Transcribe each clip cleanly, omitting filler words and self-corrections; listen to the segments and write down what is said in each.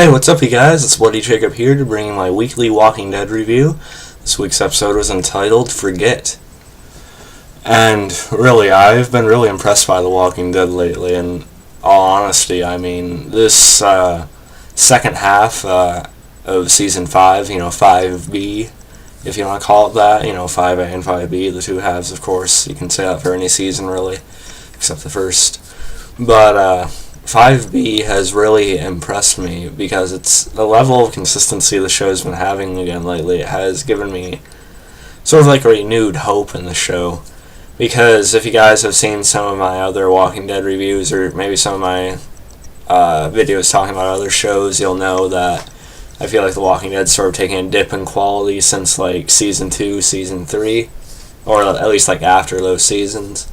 Hey, what's up, you guys? It's Bloody Jacob here to bring you my weekly Walking Dead review. This week's episode was entitled Forget. And really, I've been really impressed by The Walking Dead lately, in all honesty. I mean, this second half of Season 5, 5B, if you want to call it that, 5A and 5B, the two halves, of course. You can say that for any season, really, except the first. But, 5B has really impressed me because it's the level of consistency the show's been having again lately. It has given me sort of like a renewed hope in the show. Because if you guys have seen some of my other Walking Dead reviews, or maybe some of my videos talking about other shows, you'll know that I feel like The Walking Dead's sort of taking a dip in quality since like Season 2, Season 3, or at least like after those seasons.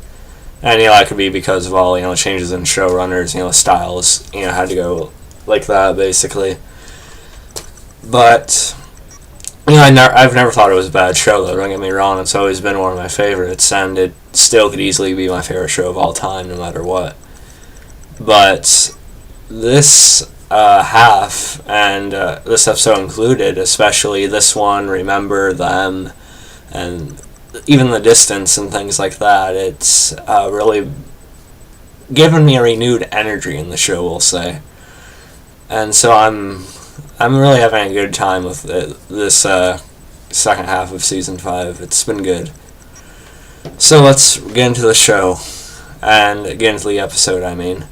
And, that could be because of all, changes in showrunners, styles, had to go like that, basically. But, I've never thought it was a bad show, though, don't get me wrong. It's always been one of my favorites, and it still could easily be my favorite show of all time, no matter what. But this half, and this episode included, especially this one, Remember Them, and even The Distance and things like that, it's really given me a renewed energy in the show, we'll say. And so I'm really having a good time with this second half of Season 5. It's been good. So let's get into the show, and get into the episode, I mean.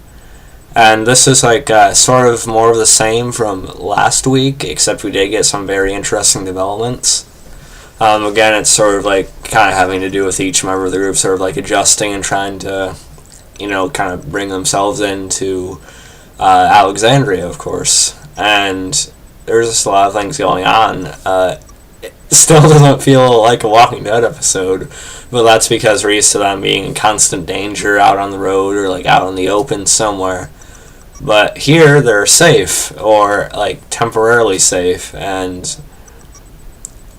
And this is like sort of more of the same from last week, except we did get some very interesting developments. Again, it's sort of like kind of having to do with each member of the group sort of like adjusting and trying to, kind of bring themselves into Alexandria, of course. And there's just a lot of things going on. It still doesn't feel like a Walking Dead episode, but that's because we're used to them being in constant danger out on the road or like out in the open somewhere. But here, they're safe, or like temporarily safe, and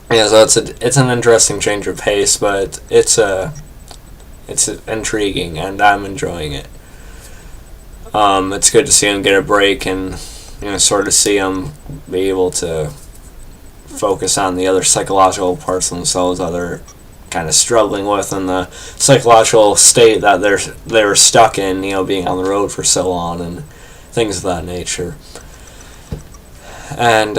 so it's an interesting change of pace, but it's intriguing, and I'm enjoying it. It's good to see him get a break, and sort of see him be able to focus on the other psychological parts of themselves that they're kind of struggling with, and the psychological state that they were stuck in, being on the road for so long, and things of that nature. And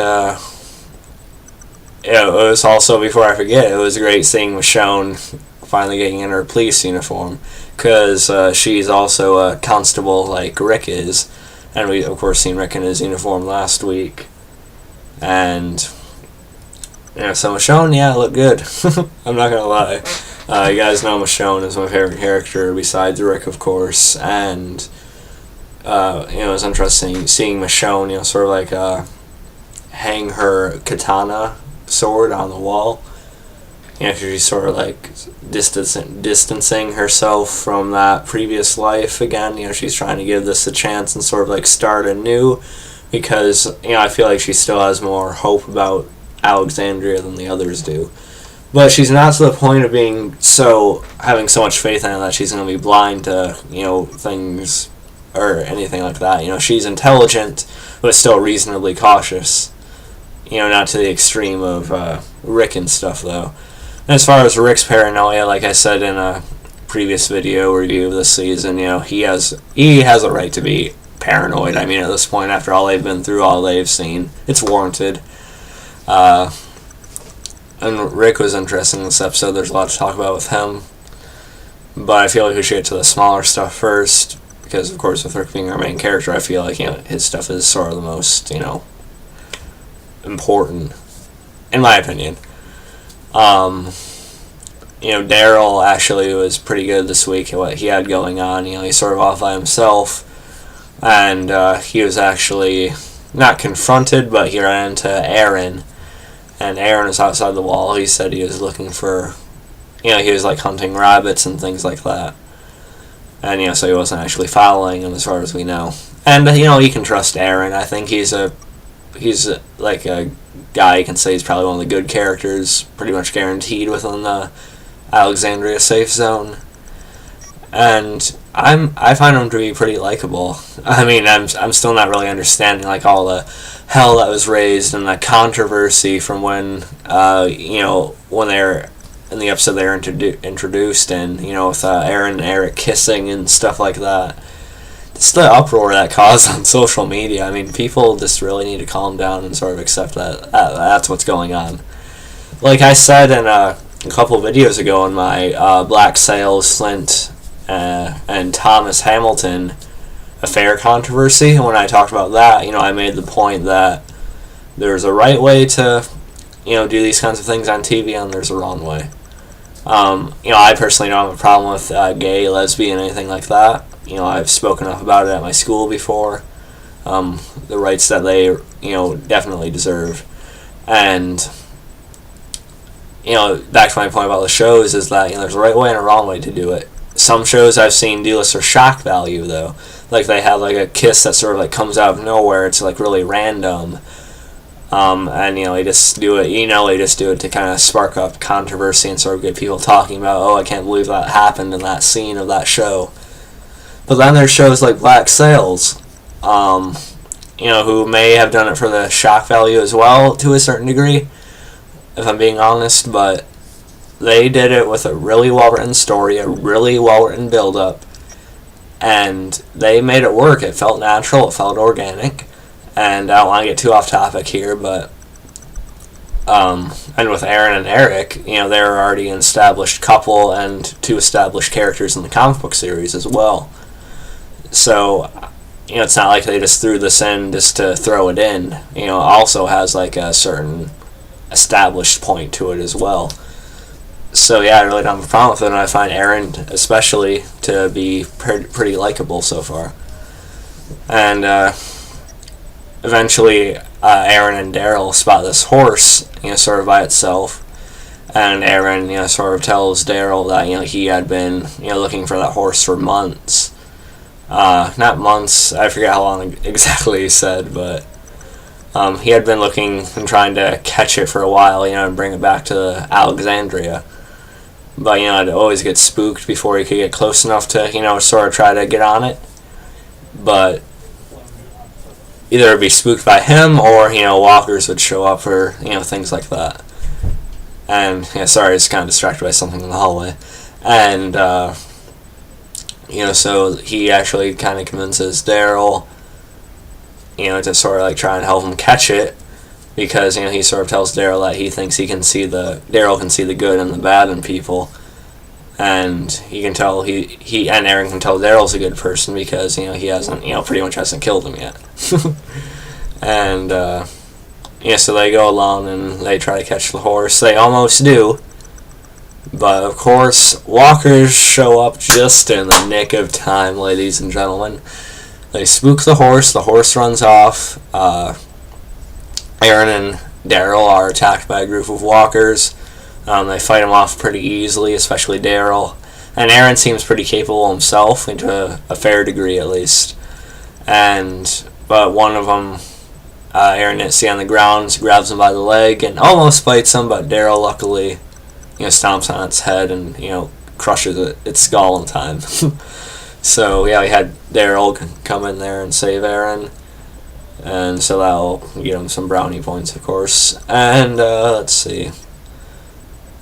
it was also, before I forget, it was great seeing Michonne finally getting in her police uniform, because she's also a constable like Rick is, and we of course seen Rick in his uniform last week. And so Michonne, looked good. I'm not gonna lie. You guys know Michonne is my favorite character besides Rick, of course, and it was interesting seeing Michonne, sort of like hang her katana sword on the wall. She's sort of like distancing herself from that previous life again. She's trying to give this a chance and sort of like start anew, because I feel like she still has more hope about Alexandria than the others do. But she's not to the point of having so much faith in it that she's going to be blind to things or anything like that. She's intelligent, but still reasonably cautious. Not to the extreme of Rick and stuff, though. And as far as Rick's paranoia, like I said in a previous video review of this season, he has a right to be paranoid. I mean, at this point, after all they've been through, all they've seen, it's warranted. And Rick was interesting in this episode. There's a lot to talk about with him. But I feel like we should get to the smaller stuff first, because, of course, with Rick being our main character, I feel like, his stuff is sort of the most, important, in my opinion. Daryl actually was pretty good this week at what he had going on. He's sort of off by himself, and he was actually not confronted, but he ran into Aaron, and Aaron was outside the wall. He said he was looking for, he was like hunting rabbits and things like that, and so he wasn't actually following him as far as we know. And you can trust Aaron. I think he's like a guy you can say he's probably one of the good characters, pretty much guaranteed within the Alexandria safe zone. And I find him to be pretty likable. I mean, I'm still not really understanding like all the hell that was raised and the controversy from when when they're in the episode they were introduced and with Aaron and Eric kissing and stuff like that. Just the uproar that caused on social media. I mean, people just really need to calm down and sort of accept that that's what's going on. Like I said in a couple of videos ago in my Black Sails, Slint, and Thomas Hamilton affair controversy, when I talked about that, I made the point that there's a right way to, do these kinds of things on TV and there's a wrong way. I personally don't have a problem with gay, lesbian, anything like that. I've spoken up about it at my school before. The rights that they, definitely deserve. And, back to my point about the shows is that, there's a right way and a wrong way to do it. Some shows I've seen do this for shock value, though. Like, they have, like, a kiss that sort of, like, comes out of nowhere. It's, like, really random. And, they just do it, they just do it to kind of spark up controversy and sort of get people talking about, oh, I can't believe that happened in that scene of that show. But then there's shows like Black Sails, who may have done it for the shock value as well, to a certain degree, if I'm being honest, but they did it with a really well-written story, a really well-written build-up, and they made it work. It felt natural, it felt organic, and I don't want to get too off topic here, but and with Aaron and Eric, they're already an established couple and two established characters in the comic book series as well. So, it's not like they just threw this in just to throw it in. It also has like a certain established point to it as well. So yeah, I really don't have a problem with it, and I find Aaron especially to be pretty likable so far. And eventually, Aaron and Daryl spot this horse, sort of by itself, and Aaron, sort of tells Daryl that he had been, looking for that horse for months. Not months, I forget how long exactly he said, but he had been looking and trying to catch it for a while, and bring it back to Alexandria. But, I'd always get spooked before he could get close enough to, sort of try to get on it. But either it'd be spooked by him or, walkers would show up or, things like that. And, sorry, I was kind of distracted by something in the hallway. And, so he actually kind of convinces Daryl, to sort of like try and help him catch it, because he sort of tells Daryl that he thinks Daryl can see the good and the bad in people, and he can tell he and Aaron can tell Daryl's a good person because he hasn't pretty much hasn't killed him yet, and so they go along and they try to catch the horse. They almost do. But, of course, walkers show up just in the nick of time, ladies and gentlemen. They spook the horse runs off. Aaron and Daryl are attacked by a group of walkers. They fight them off pretty easily, especially Daryl. And Aaron seems pretty capable himself, to a fair degree at least. But one of them, Aaron didn't see on the ground, grabs him by the leg and almost bites him, but Daryl luckily stomps on its head and, crushes its skull in time. So, yeah, we had Daryl come in there and save Aaron. And so that'll get him some brownie points, of course. And, let's see.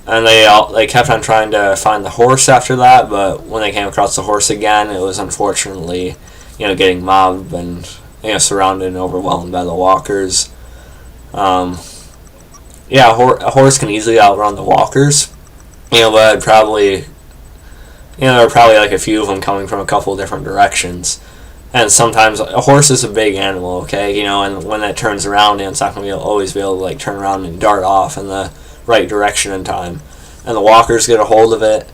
And they kept on trying to find the horse after that, but when they came across the horse again, it was unfortunately, getting mobbed and, surrounded and overwhelmed by the walkers. Yeah, a horse can easily outrun the walkers, but probably, there are probably like a few of them coming from a couple of different directions. And sometimes a horse is a big animal, okay, and when it turns around, it's not going to always be able to like turn around and dart off in the right direction in time. And the walkers get a hold of it,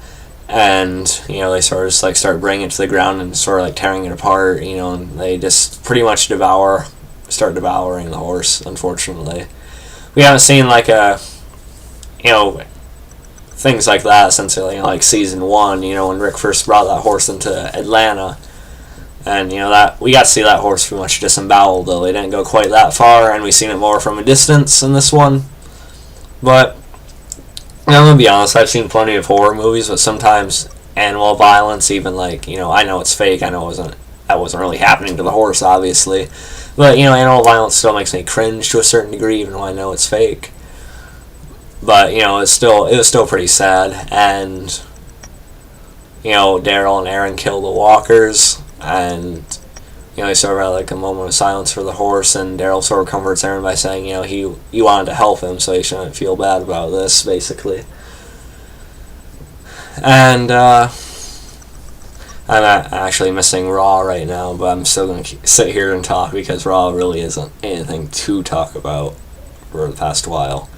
and, they sort of just like start bringing it to the ground and sort of like tearing it apart, and they just pretty much start devouring the horse, unfortunately. We haven't seen like things like that since like season 1, when Rick first brought that horse into Atlanta, and that we got to see that horse pretty much disemboweled, though they didn't go quite that far, and we seen it more from a distance in this one. But I'm gonna be honest, I've seen plenty of horror movies, but sometimes animal violence, even like, I know it's fake, I know that wasn't really happening to the horse, obviously, but animal violence still makes me cringe to a certain degree, even though I know it's fake. But it was still pretty sad. And Daryl and Aaron kill the walkers, and they sort of had like a moment of silence for the horse, and Daryl sort of comforts Aaron by saying, he wanted to help him, so he shouldn't feel bad about this, basically. And I'm actually missing Raw right now, but I'm still going to sit here and talk because Raw really isn't anything to talk about for the past while.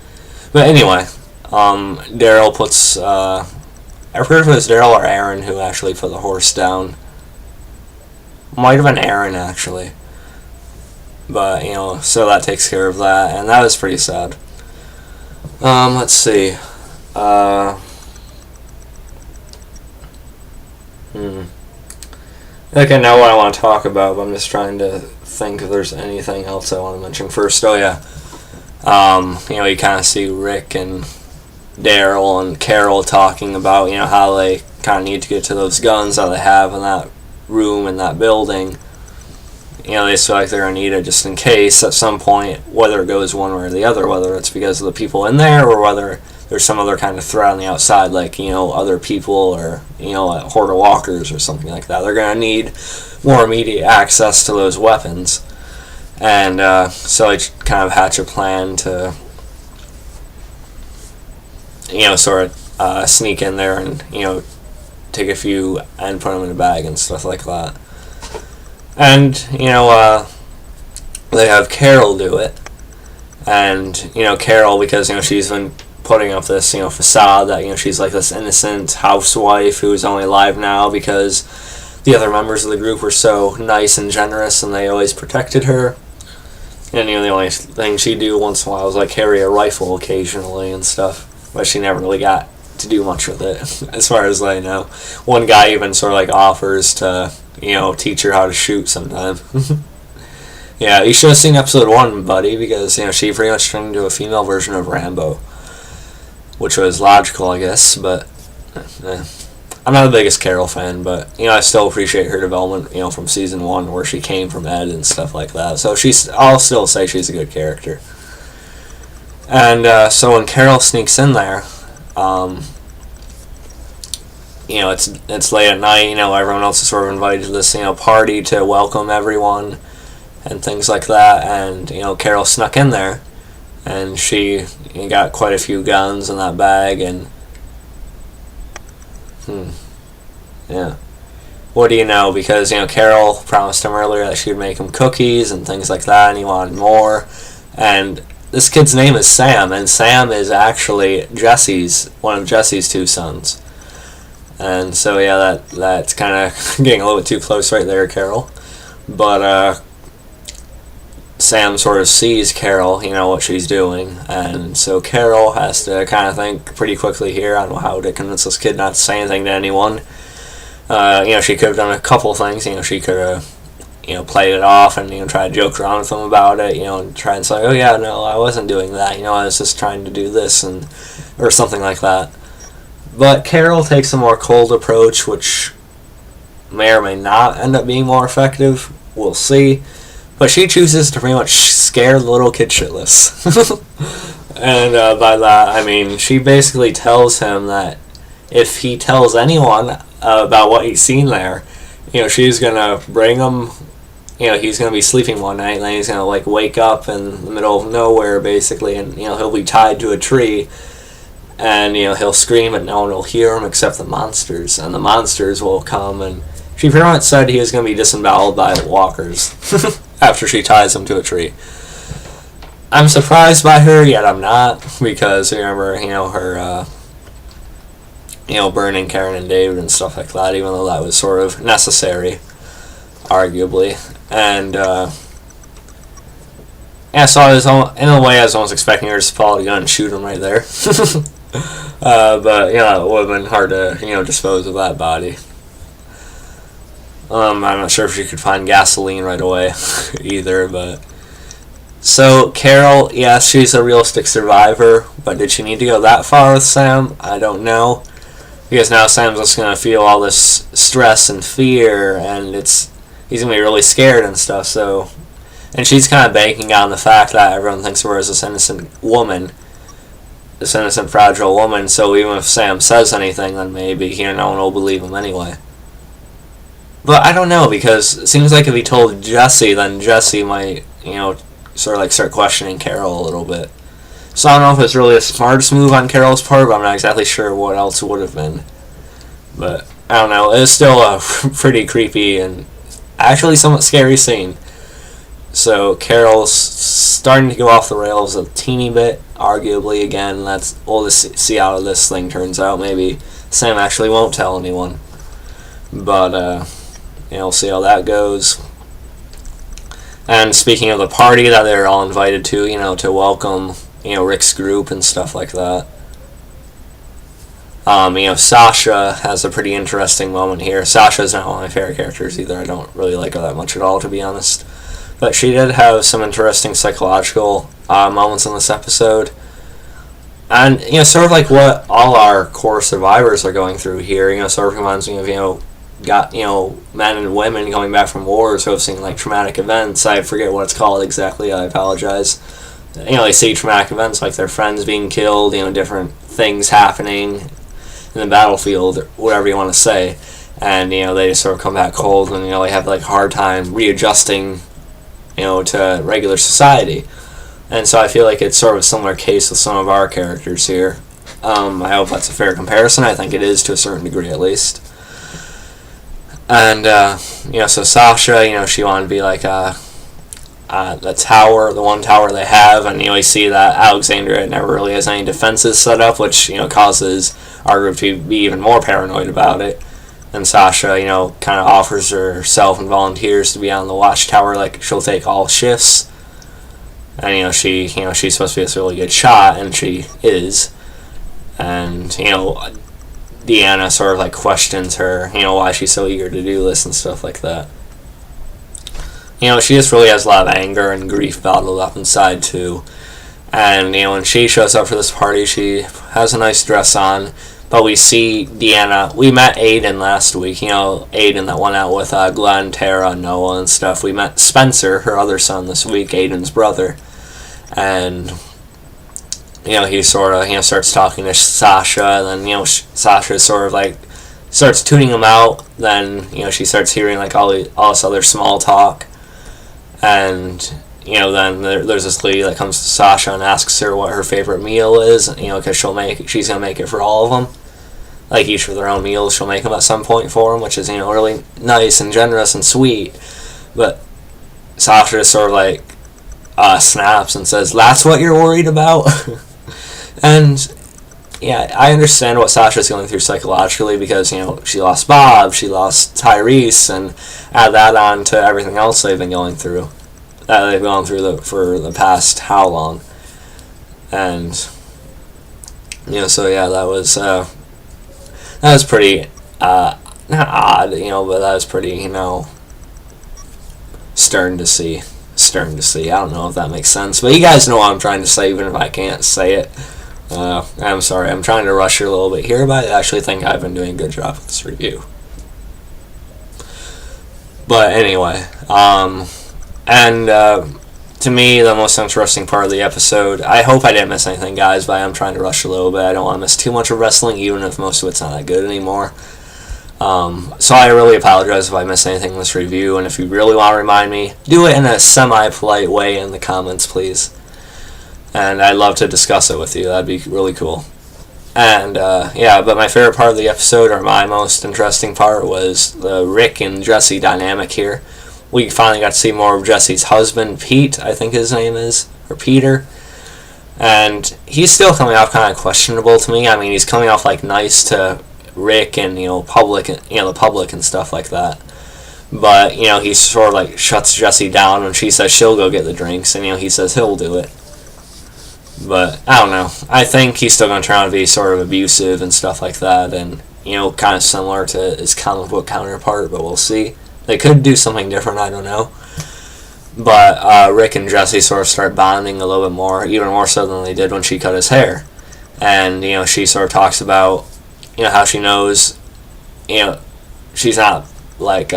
But anyway, Daryl puts, I forget if it was Daryl or Aaron who actually put the horse down. Might have been Aaron, actually. But, so that takes care of that, and that was pretty sad. Let's see. I think I know what I want to talk about, but I'm just trying to think if there's anything else I want to mention first. Oh, yeah. You kind of see Rick and Daryl and Carol talking about, how they kind of need to get to those guns that they have in that room in that building. They feel like they're going to need it just in case at some point, whether it goes one way or the other, whether it's because of the people in there or whether there's some other kind of threat on the outside, like, other people or, a horde of walkers or something like that. They're going to need more immediate access to those weapons. And so I kind of hatch a plan to, sort of sneak in there and, take a few and put them in a bag and stuff like that. And, they have Carol do it. And, Carol, because, she's been putting up this, facade that, she's like this innocent housewife who's only alive now because the other members of the group were so nice and generous and they always protected her. And, the only thing she'd do once in a while was, like, carry a rifle occasionally and stuff. But she never really got to do much with it, as far as I know. One guy even sort of, like, offers to, teach her how to shoot sometime. Yeah, you should have seen episode 1, buddy, because, she pretty much turned into a female version of Rambo. Which was logical, I guess, but I'm not the biggest Carol fan, but, I still appreciate her development, from season 1, where she came from Ed and stuff like that. So I'll still say she's a good character. And so when Carol sneaks in there, it's late at night, everyone else is sort of invited to this, party to welcome everyone and things like that, and, Carol snuck in there, and she got quite a few guns in that bag, and yeah. What do you know? Because, Carol promised him earlier that she would make him cookies and things like that, and he wanted more. And this kid's name is Sam, and Sam is actually one of Jesse's 2 sons. And so, yeah, that's kind of getting a little bit too close right there, Carol. But, Sam sort of sees Carol, what she's doing, and so Carol has to kind of think pretty quickly here on how to convince this kid not to say anything to anyone. She could have done a couple things. She could have, played it off and, try to joke around with him about it, and try and say, oh yeah, no, I wasn't doing that, I was just trying to do this, or something like that. But Carol takes a more cold approach, which may or may not end up being more effective. We'll see. But she chooses to pretty much scare the little kid shitless. And by that, I mean, she basically tells him that if he tells anyone about what he's seen there, she's going to bring him, he's going to be sleeping one night, and then he's going to, like, wake up in the middle of nowhere, basically, and, he'll be tied to a tree, and, he'll scream, but no one will hear him except the monsters, and the monsters will come, and she pretty much said he was going to be disemboweled by the walkers. After she ties him to a tree. I'm surprised by her, yet I'm not, because remember, her, burning Karen and David and stuff like that, even though that was sort of necessary, arguably. And, so in a way, I was almost expecting her to pull out a gun and shoot him right there. But, it would have been hard to, dispose of that body. I'm not sure if she could find gasoline right away either, but... So, Carol, yes, she's a realistic survivor, but did she need to go that far with Sam? I don't know. because now Sam's just gonna feel all this stress and fear, and he's gonna be really scared and stuff. So, and she's kind of banking on the fact that everyone thinks of her as this innocent woman, this innocent, fragile woman. So even if Sam says anything, then maybe no one will believe him anyway. But I don't know, because it seems like if he told Jessie, then Jessie might, sort of like start questioning Carol a little bit. So I don't know if it's really a smartest move on Carol's part, but I'm not exactly sure what else it would have been. But I don't know, it's still a pretty creepy and actually somewhat scary scene. So Carol's starting to go off the rails a teeny bit, arguably again. We'll just see how this thing turns out. Maybe Sam actually won't tell anyone. But, we'll see how that goes. And speaking of the party that they're all invited to, to welcome, Rick's group and stuff like that. Sasha has a pretty interesting moment here. Sasha's not one of my favorite characters either. I don't really like her that much at all, to be honest. But she did have some interesting psychological moments in this episode. And, sort of like what all our core survivors are going through here, sort of reminds me of, men and women coming back from wars who have seen, like, traumatic events. I forget what it's called exactly, I apologize. They see traumatic events like their friends being killed, different things happening in the battlefield, or whatever you want to say. And, they just sort of come back cold and, they have, like, a hard time readjusting, to regular society. And so I feel like it's sort of a similar case with some of our characters here. I hope that's a fair comparison. I think it is, to a certain degree at least. And, so Sasha, she wanted to be like the one tower they have, and you see that Alexandria never really has any defenses set up, which, causes our group to be even more paranoid about it. And Sasha, kind of offers herself and volunteers to be on the watchtower, like she'll take all shifts. And, she's supposed to be this really good shot, and she is. And, Deanna sort of like questions her, why she's so eager to do this and stuff like that. She just really has a lot of anger and grief bottled up inside too. And, when she shows up for this party, she has a nice dress on. But we see Deanna. We met Aiden last week. Aiden that went out with Glenn, Tara, Noah, and stuff. We met Spencer, her other son, this week, Aiden's brother. And, he sort of, starts talking to Sasha. And then, Sasha sort of, like, starts tuning him out. Then, she starts hearing, like, all this other small talk. And, then there's this lady that comes to Sasha and asks her what her favorite meal is. Because she's going to make it for all of them. Like, each of their own meals, she'll make them at some point for them, which is, really nice and generous and sweet. But Sasha just sort of, like, snaps and says, "That's what you're worried about?" And, yeah, I understand what Sasha's going through psychologically because, she lost Bob, she lost Tyrese, and add that on to everything else they've been going through. That they've gone through for the past how long. And, so, yeah, that was pretty, not odd, but that was pretty, stern to see. I don't know if that makes sense, but you guys know what I'm trying to say, even if I can't say it. I'm sorry, I'm trying to rush you a little bit here, but I actually think I've been doing a good job with this review. But anyway, to me, the most interesting part of the episode, I hope I didn't miss anything, guys, but I am trying to rush a little bit. I don't want to miss too much of wrestling, even if most of it's not that good anymore. So I really apologize if I missed anything in this review, and if you really want to remind me, do it in a semi-polite way in the comments, please. And I'd love to discuss it with you. That'd be really cool. And, but my favorite part of the episode, or my most interesting part, was the Rick and Jessie dynamic here. We finally got to see more of Jessie's husband, Pete, I think his name is, or Peter. And he's still coming off kind of questionable to me. I mean, he's coming off, like, nice to Rick and, the public and stuff like that. But, he sort of, like, shuts Jessie down when she says she'll go get the drinks, and, he says he'll do it. But, I don't know. I think he's still going to turn out to be sort of abusive and stuff like that, and, kind of similar to his comic book counterpart, but we'll see. They could do something different, I don't know. But Rick and Jessie sort of start bonding a little bit more, even more so than they did when she cut his hair. And, she sort of talks about how she knows, she's not like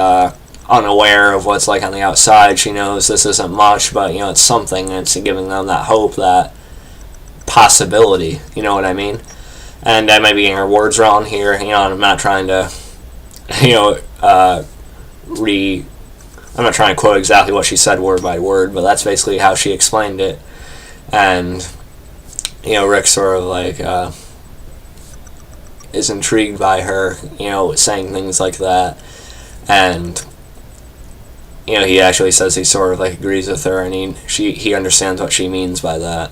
unaware of what's like on the outside. She knows this isn't much, but it's something, and it's giving them that hope, that possibility. You know what I mean? And I might be getting her words wrong here. I'm not trying to, I'm not trying to quote exactly what she said word by word, but that's basically how she explained it. And Rick sort of like is intrigued by her, saying things like that, and he actually says he sort of like agrees with her, and he understands what she means by that.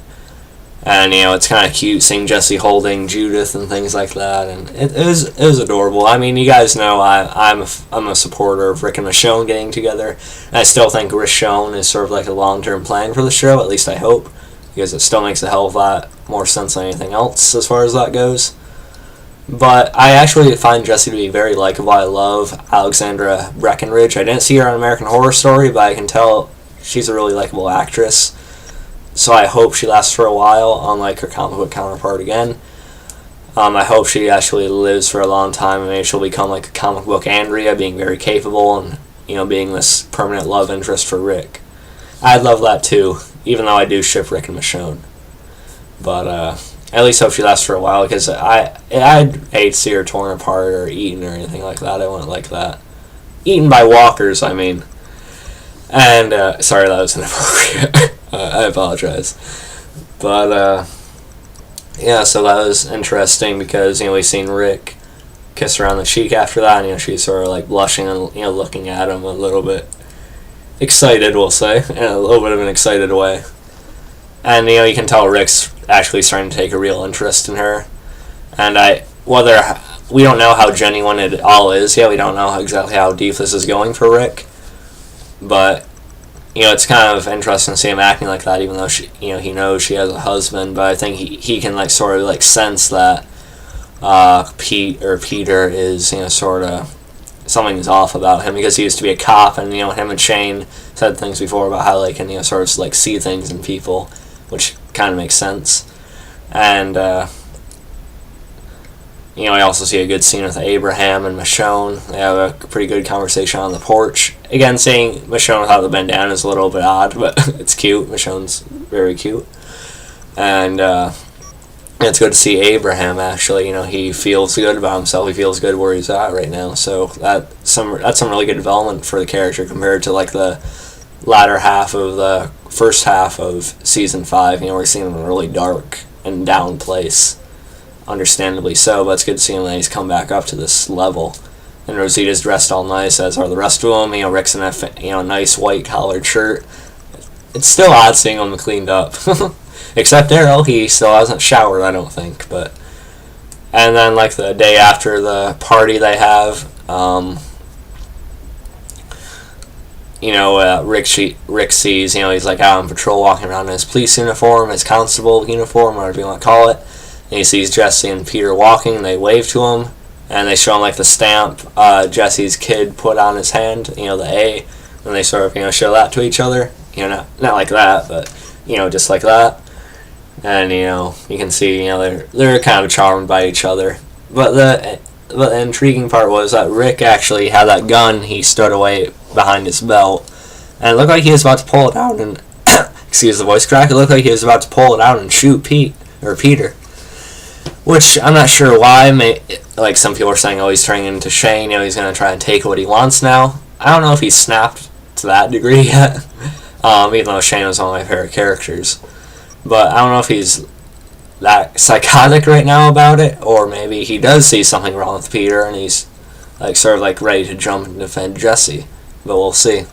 And it's kind of cute seeing Jessie holding Judith and things like that, and it was adorable. I mean, you guys know I'm a supporter of Rick and Michonne getting together, and I still think Michonne is sort of like a long-term plan for the show. At least I hope, because it still makes a hell of a lot more sense than anything else as far as that goes. But I actually find Jessie to be very likable. I love Alexandra Breckenridge. I didn't see her on American Horror Story, but I can tell she's a really likable actress. So I hope she lasts for a while, unlike her comic book counterpart again. I hope she actually lives for a long time, and maybe she'll become like a comic book Andrea, being very capable and being this permanent love interest for Rick. I'd love that too, even though I do ship Rick and Michonne. But at least hope she lasts for a while, because I'd hate to see her torn apart or eaten or anything like that. I wouldn't like that. Eaten by walkers, I mean. And sorry, that was inappropriate. I apologize. But yeah, so that was interesting, because we've seen Rick kiss her on the cheek after that, and she's sort of like blushing and looking at him a little bit excited, we'll say, in a little bit of an excited way. And you can tell Rick's actually starting to take a real interest in her. And whether we don't know how genuine it all is yet, we don't know exactly how deep this is going for Rick, but it's kind of interesting to see him acting like that, even though he knows she has a husband. But I think he can like sort of like sense that Peter is sort of something's off about him, because he used to be a cop, and him and Shane said things before about how they can sort of like see things in people, which kind of makes sense. And I also see a good scene with Abraham and Michonne. They have a pretty good conversation on the porch. Again, seeing Michonne without the bandana is a little bit odd, but it's cute. Michonne's very cute. And it's good to see Abraham, actually. He feels good about himself. He feels good where he's at right now. So that's some really good development for the character compared to like the latter half of the first half of season 5. We're seeing him in a really dark and down place. Understandably so, but it's good to see him that he's come back up to this level. And Rosita's dressed all nice, as are the rest of them. Rick's in a nice white collared shirt. It's still odd seeing him cleaned up. Except Daryl, he still hasn't showered, I don't think. And then like the day after the party they have, Rick sees, he's like out on patrol, walking around in his police uniform, his constable uniform, whatever you want to call it. And he sees Jessie and Peter walking, and they wave to him, and they show him like the stamp Jesse's kid put on his hand, the A, and they sort of show that to each other, not like that, but just like that. And you can see they're kind of charmed by each other. But the intriguing part was that Rick actually had that gun he stood away behind his belt, and it looked like he was about to pull it out and excuse the voice crack. It looked like he was about to pull it out and shoot Peter. Which I'm not sure why. Like some people are saying, he's turning into Shane. He's going to try and take what he wants now. I don't know if he's snapped to that degree yet. Even though Shane was one of my favorite characters. But I don't know if he's that psychotic right now about it, or maybe he does see something wrong with Peter and he's like sort of like ready to jump and defend Jessie. But we'll see.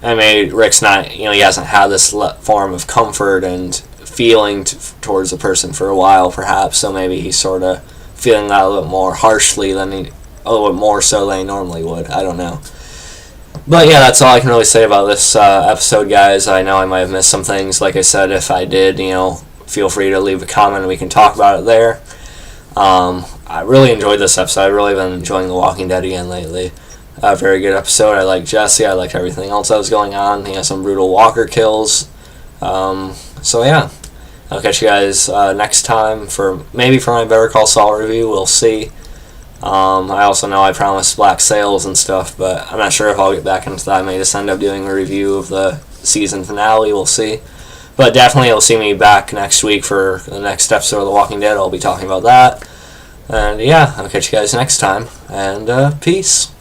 I mean, Rick's not, he hasn't had this form of comfort and feeling towards a person for a while, perhaps, so maybe he's sort of feeling that a little bit more harshly a little bit more so than he normally would. I don't know. But yeah, that's all I can really say about this episode, guys. I know I might have missed some things. Like I said, if I did, feel free to leave a comment and we can talk about it there. I really enjoyed this episode. I've really been enjoying The Walking Dead again lately. A very good episode. I like Jessie. I liked everything else that was going on. Some brutal walker kills. So yeah, I'll catch you guys next time for my Better Call Saul review. We'll see. I also know I promised Black Sails and stuff, but I'm not sure if I'll get back into that. I may just end up doing a review of the season finale. We'll see. But definitely you'll see me back next week for the next episode of The Walking Dead. I'll be talking about that. And yeah, I'll catch you guys next time. And peace.